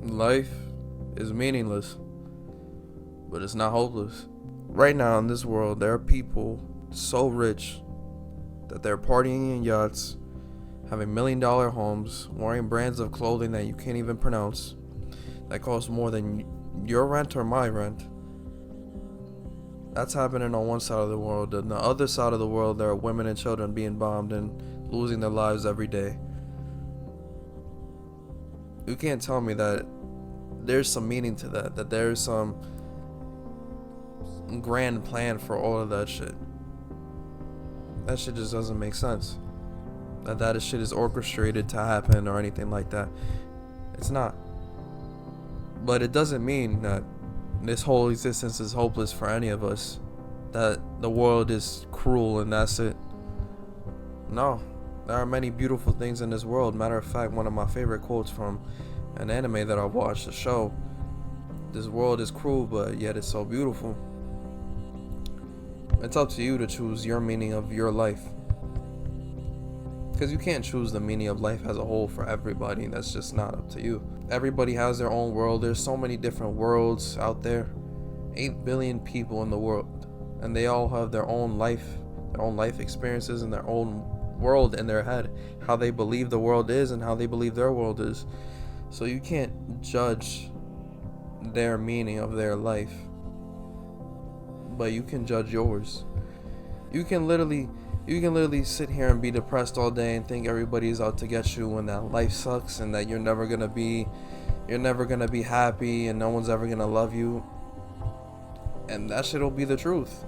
Life is meaningless, but it's not hopeless. Right now in this world, there are people so rich that they're partying in yachts, having $1 million homes, wearing brands of clothing that you can't even pronounce, that cost more than your rent or my rent. That's happening on one side of the world. On the other side of the world, there are women and children being bombed and losing their lives every day. You can't tell me that there's some meaning to that there's some grand plan for all of that shit. That shit just doesn't make sense. That shit is orchestrated to happen or anything like that. It's not. But it doesn't mean that this whole existence is hopeless for any of us. That the world is cruel and that's it. No. There are many beautiful things in this world. Matter of fact, one of my favorite quotes from an anime that I watched, a show. This world is cruel, but yet it's so beautiful. It's up to you to choose your meaning of your life. Because you can't choose the meaning of life as a whole for everybody. That's just not up to you. Everybody has their own world. There's so many different worlds out there. 8 billion people in the world. And they all have their own life experiences and their own world in their head. How they believe the world is and how they believe their world is. So you can't judge their meaning of their life. But you can judge yours. You can literally sit here and be depressed all day and think everybody's out to get you and that life sucks and that you're never gonna be happy and no one's ever gonna love you. And that shit'll be the truth.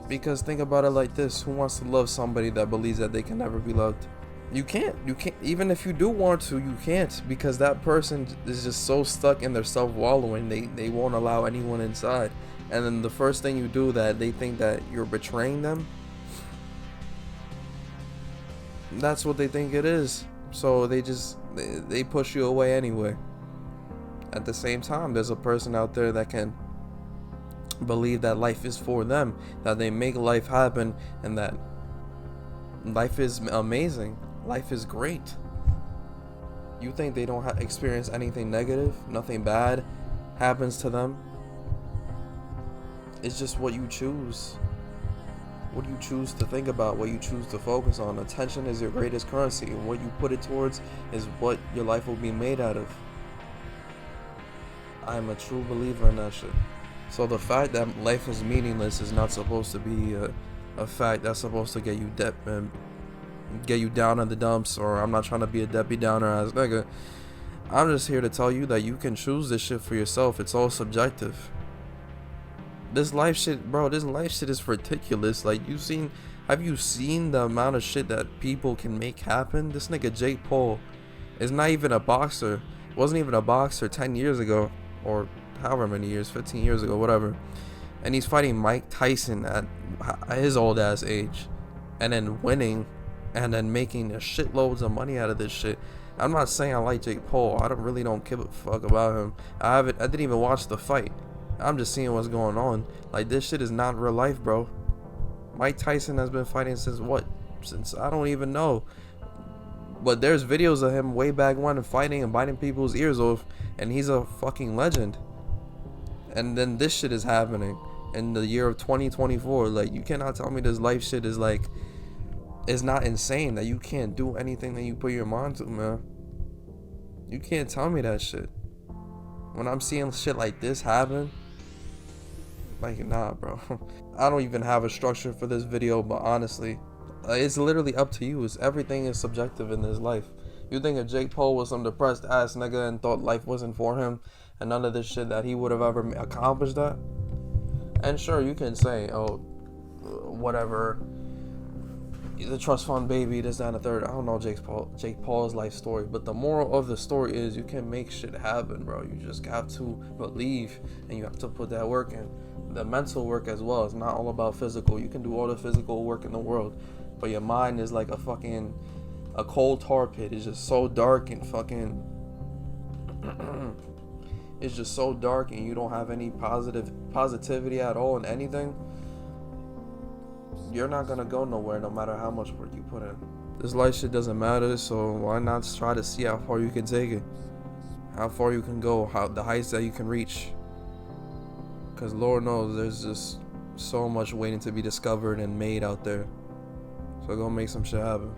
Because think about it like this, who wants to love somebody that believes that they can never be loved? You can't. Even if you do want to, you can't, because that person is just so stuck in their self-wallowing, they won't allow anyone inside. And then the first thing you do that they think that you're betraying them, that's what they think it is. So they push you away anyway. At the same time, there's a person out there that can believe that life is for them, that they make life happen, and that life is amazing, life is great. You think they don't experience anything negative, nothing bad happens to them? It's just what you choose. What you choose to think about, what you choose to focus on. Attention is your greatest currency, and what you put it towards is what your life will be made out of. I'm a true believer in that shit. So the fact that life is meaningless is not supposed to be a fact that's supposed to get you down in the dumps. Or I'm not trying to be a Debbie Downer ass nigga. I'm just here to tell you that you can choose this shit for yourself. It's all subjective. This life shit is ridiculous. Like, have you seen the amount of shit that people can make happen? This nigga Jake Paul is not even a boxer. Wasn't even a boxer 10 years ago, or however many years, 15 years ago, whatever. And he's fighting Mike Tyson at his old ass age, and then winning, and then making shitloads of money out of this shit. I'm not saying I like Jake Paul. I really don't give a fuck about him. I didn't even watch the fight. I'm just seeing what's going on. Like, this shit is not real life, bro. Mike Tyson has been fighting since I don't even know. But there's videos of him way back when fighting and biting people's ears off, and he's a fucking legend. And then this shit is happening in the year of 2024. Like, you cannot tell me this life shit is not insane, that you can't do anything that you put your mind to, man. You can't tell me that shit. When I'm seeing shit like this happen, like, nah, bro. I don't even have a structure for this video, but honestly, it's literally up to you. Everything is subjective in this life. You think if Jake Paul was some depressed ass nigga and thought life wasn't for him and none of this shit, that he would have ever accomplished that? And sure, you can say, oh, whatever, the trust fund baby, this, that, and the third. I don't know Jake Paul's life story, but the moral of the story is you can make shit happen, bro. You just have to believe, and you have to put that work in. The mental work as well. It's not all about physical. You can do all the physical work in the world, but your mind is like a cold tar pit. It's just so dark and fucking it's just so dark, and you don't have any positivity at all in anything. You're not gonna go nowhere no matter how much work you put in. This life shit doesn't matter, so why not try to see how far you can take it? how far you can go, how the heights that you can reach. Because Lord knows there's just so much waiting to be discovered and made out there. So go make some shit happen.